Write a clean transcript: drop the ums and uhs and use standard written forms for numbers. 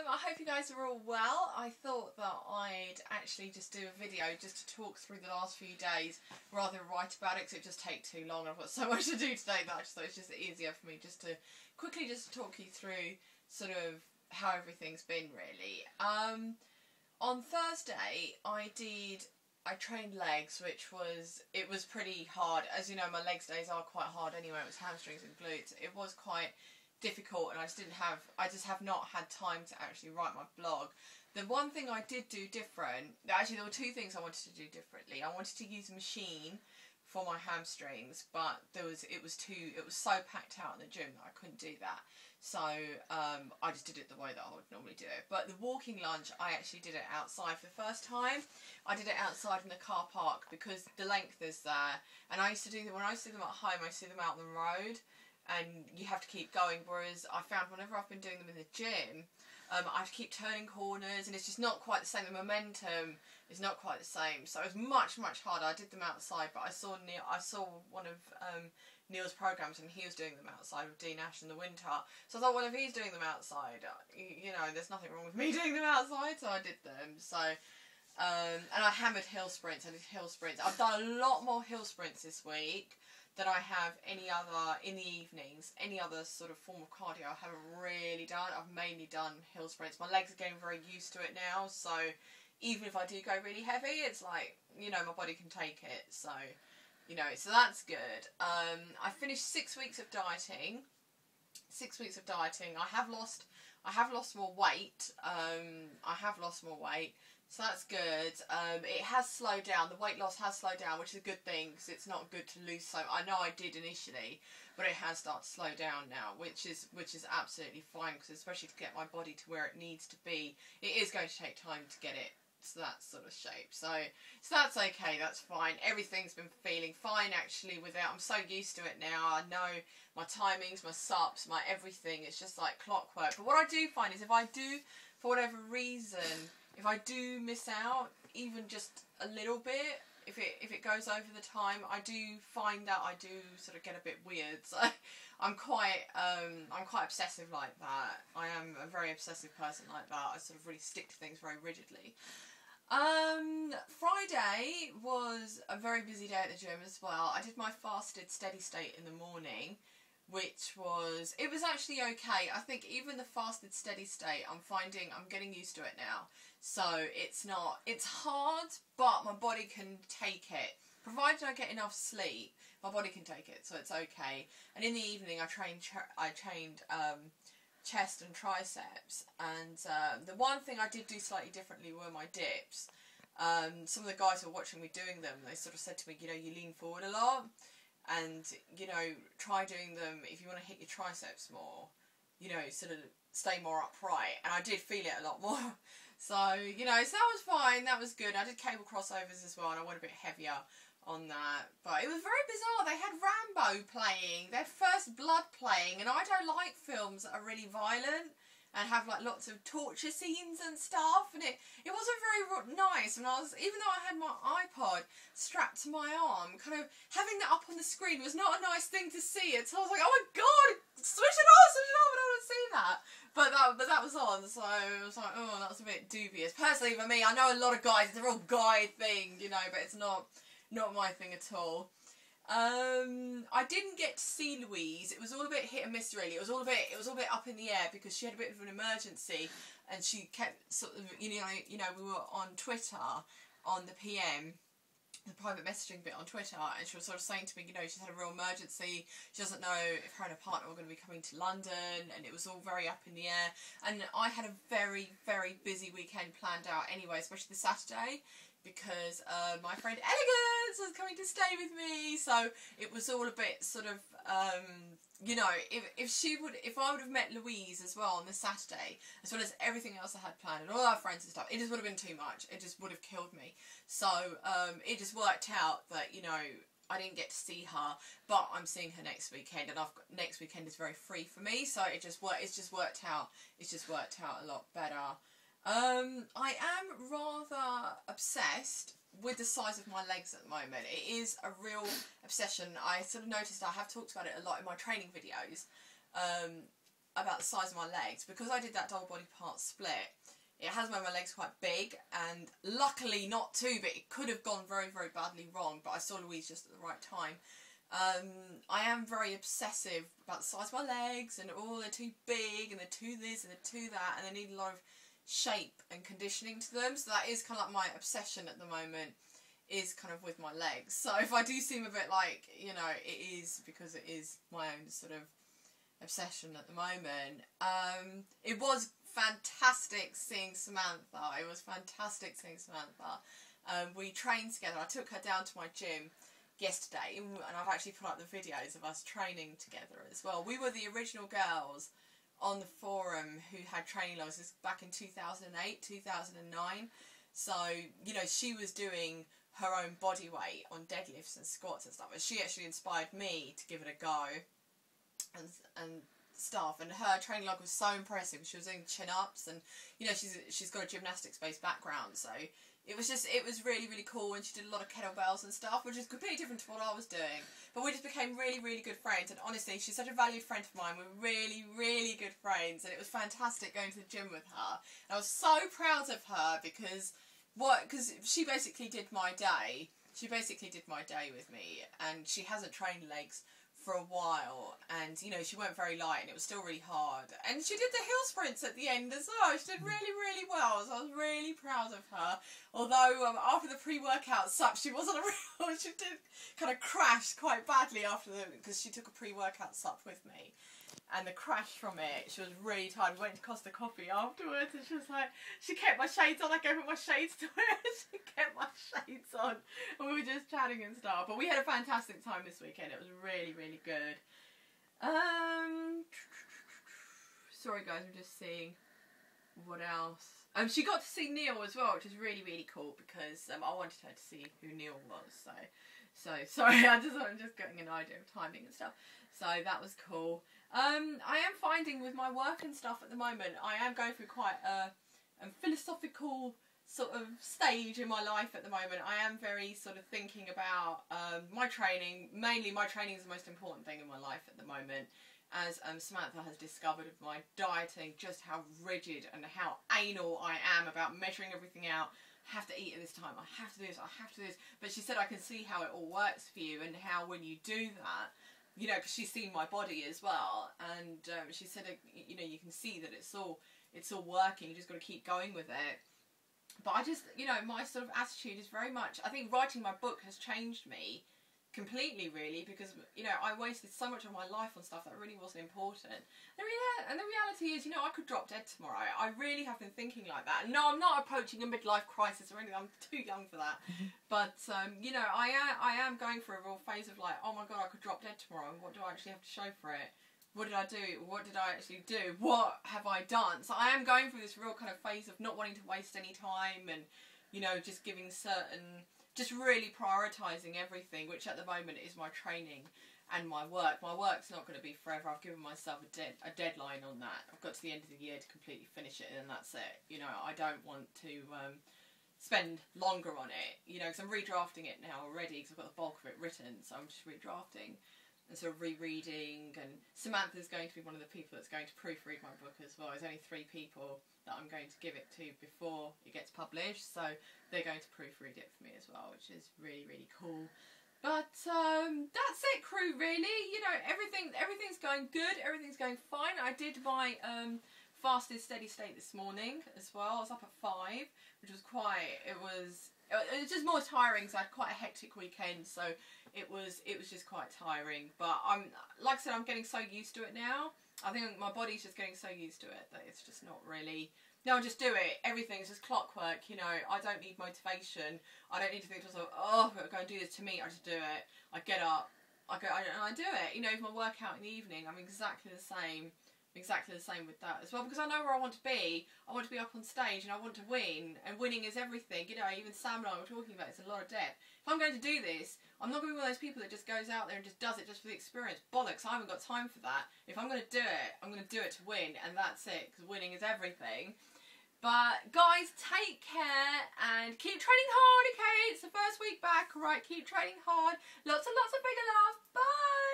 I hope you guys are all well. I thought that I'd actually just do a video just to talk through the last few days rather than write about it, because it just takes too long. I've got so much to do today that I just thought it's just easier for me just to quickly just talk you through sort of how everything's been really. On Thursday I trained legs, which was pretty hard. As you know, my legs days are quite hard anyway. It was hamstrings and glutes. It was quite difficult, and I just have not had time to actually write my blog. The one thing I did do different, actually there were two things I wanted to do differently. I wanted to use a machine for my hamstrings, but it was so packed out in the gym that I couldn't do that. So I just did it the way that I would normally do it. But the walking lunge, I actually did it outside for the first time. I did it outside in the car park because the length is there. And I used to do them, when I used to do them at home, I used to do them out on the road. And you have to keep going, whereas I found whenever I've been doing them in the gym, I have to keep turning corners, and it's just not quite the same. The momentum is not quite the same, so it was much harder. I did them outside, but I saw one of Neil's programs, and he was doing them outside with Dean Ash in the winter. So I thought, well, if he's doing them outside, you know, there's nothing wrong with me doing them outside. So I did them. So and I hammered hill sprints. I did hill sprints. I've done a lot more hill sprints this week than I have any other, in the evenings, any other sort of form of cardio I haven't really done. I've mainly done hill sprints. My legs are getting very used to it now, so even if I do go really heavy, it's like, you know, my body can take it, so, you know, so that's good. I finished 6 weeks of dieting. 6 weeks of dieting. I have lost more weight. So that's good. It has slowed down. The weight loss has slowed down, which is a good thing, because it's not good to lose so. I know I did initially, but it has started to slow down now, which is absolutely fine, because especially to get my body to where it needs to be, it is going to take time to get it to that sort of shape. So that's okay. That's fine. Everything's been feeling fine actually with it. I'm so used to it now. I know my timings, my sups, my everything. It's just like clockwork. But what I do find is if I do, for whatever reason, if I do miss out, even just a little bit, if it goes over the time, I do find that I do sort of get a bit weird. So I'm quite obsessive like that. I am a very obsessive person like that. I sort of really stick to things very rigidly. Friday was a very busy day at the gym as well. I did my fasted steady state in the morning, which was, it was actually okay. I think even the fasted steady state, I'm finding I'm getting used to it now. So it's hard, but my body can take it. Provided I get enough sleep, my body can take it, so it's okay. And in the evening I trained chest and triceps, and the one thing I did do slightly differently were my dips. Some of the guys who were watching me doing them, they sort of said to me, you know, you lean forward a lot, and, you know, try doing them if you want to hit your triceps more, you know, sort of stay more upright. And I did feel it a lot more. So, you know, so that was fine, that was good. I did cable crossovers as well, and I went a bit heavier on that. But it was very bizarre. They had Rambo playing, they had First Blood playing, and I don't like films that are really violent and have like lots of torture scenes and stuff, and it wasn't very nice. And even though I had my iPod strapped to my arm, kind of having that up on the screen was not a nice thing to see. So I was like, oh my god, switch it off, I don't want to see that. But that was on, so I was like, oh, that was a bit dubious. Personally for me, I know a lot of guys, it's a real guy thing, you know, but it's not my thing at all. I didn't get to see Louise. It was all a bit hit and miss really. It was all a bit up in the air because she had a bit of an emergency, and she kept sort of, you know, we were on Twitter on the PM, the private messaging bit on Twitter, and she was sort of saying to me, you know, she's had a real emergency. She doesn't know if her and her partner were going to be coming to London, and it was all very up in the air. And I had a very busy weekend planned out anyway, especially the Saturday, because my friend Elegance was coming to stay with me, so it was all a bit sort of, you know, if I would have met Louise as well on the Saturday, as well as everything else I had planned and all our friends and stuff, it just would have been too much. It just would have killed me. So it just worked out that, you know, I didn't get to see her, but I'm seeing her next weekend, and next weekend is very free for me, so it's just worked out a lot better. I am rather obsessed with the size of my legs at the moment. It is a real obsession. I sort of noticed, I have talked about it a lot in my training videos. about the size of my legs, because I did that double body part split, it has made my legs quite big, and luckily not too big. It could have gone very, very badly wrong, but I saw Louise just at the right time. I am very obsessive about the size of my legs, and they're too big, and they're too this, and they're too that, and they need a lot of shape and conditioning to them. So that is kind of like my obsession at the moment, is kind of with my legs. So if I do seem a bit like, you know, it is because it is my own sort of obsession at the moment. It was fantastic seeing Samantha. It was fantastic seeing Samantha. We trained together. I took her down to my gym yesterday, and I've actually put up the videos of us training together as well. We were the original girls on the forum who had training losses back in 2008, 2009. So, you know, she was doing her own body weight on deadlifts and squats and stuff, and she actually inspired me to give it a go and stuff. And her training log was so impressive. She was doing chin-ups, and, you know, she's got a gymnastics-based background, so it was really, really cool. And she did a lot of kettlebells and stuff, which is completely different to what I was doing. But we just became really, really good friends. And honestly, she's such a valued friend of mine. We're really, really good friends. And it was fantastic going to the gym with her. And I was so proud of her because she basically did my day. She basically did my day with me. And she hasn't trained legs for a while, and, you know, she went very light, and it was still really hard. And she did the hill sprints at the end as well. She did really, really well, so I was really proud of her. Although after the pre-workout sup, she wasn't a real. She did kind of crash quite badly because she took a pre-workout sup with me, and the crash from it, she was really tired. We went to Costa Coffee afterwards, and she was like, she kept my shades on. I gave her my shades to her. She kept my shades on, and we were just chatting and stuff. But we had a fantastic time this weekend. It was really, really good. Sorry guys, I'm just seeing what else. She got to see Neil as well, which is really, really cool, because I wanted her to see who Neil was. So sorry, I'm just getting an idea of timing and stuff. So that was cool. I am finding with my work and stuff at the moment, I am going through quite a philosophical sort of stage in my life at the moment. I am very sort of thinking about my training. Mainly my training is the most important thing in my life at the moment, as Samantha has discovered with my dieting, just how rigid and how anal I am about measuring everything out. I have to eat at this time, I have to do this, I have to do this. But she said I can see how it all works for you, and how when you do that, you know, because she's seen my body as well, and she said, you know, you can see that it's all working. You just got to keep going with it. But I just, you know, my sort of attitude is very much, I think writing my book has changed me completely, really, because, you know, I wasted so much of my life on stuff that really wasn't important. And the reality is, you know, I could drop dead tomorrow. I really have been thinking like that. No, I'm not approaching a midlife crisis or anything. I'm too young for that. But, you know, I am going through a real phase of like, oh my God, I could drop dead tomorrow. And what do I actually have to show for it? What did I do? What did I actually do? What have I done? So I am going through this real kind of phase of not wanting to waste any time, and, you know, just giving just really prioritising everything, which at the moment is my training and my work. My work's not going to be forever. I've given myself a deadline on that. I've got to the end of the year to completely finish it, and that's it. You know, I don't want to spend longer on it, you know, because I'm redrafting it now already, because I've got the bulk of it written, so I'm just redrafting and sort of rereading. And Samantha's going to be one of the people that's going to proofread my book as well. There's only 3 people that I'm going to give it to before it gets published, so they're going to proofread it for me as well, which is really, really cool. But that's it, crew, really. You know, everything's going good, everything's going fine. I did my fasted steady state this morning as well. I was up at 5, which was it was just more tiring, because I had quite a hectic weekend, so it was just quite tiring. But like I said, I'm getting so used to it now. I think my body's just getting so used to it that it's just not really, no, I just do it. Everything's just clockwork, you know. I don't need motivation. I don't need to think to myself, oh, I've got to go and do this to me. I just do it. I get up, and I do it. You know, if my workout in the evening, I'm exactly the same with that as well, because I know where I want to be. I want to be up on stage, and I want to win, and winning is everything. You know, even Sam and I were talking about it. It's a lot of depth. If I'm going to do this, I'm not going to be one of those people that just goes out there and just does it just for the experience. Bollocks, I haven't got time for that. If I'm going to do it, I'm going to do it to win, and that's it, because winning is everything. But guys, take care and keep training hard, okay? It's the first week back, right? Keep training hard. Lots and lots of bigger love. Bye!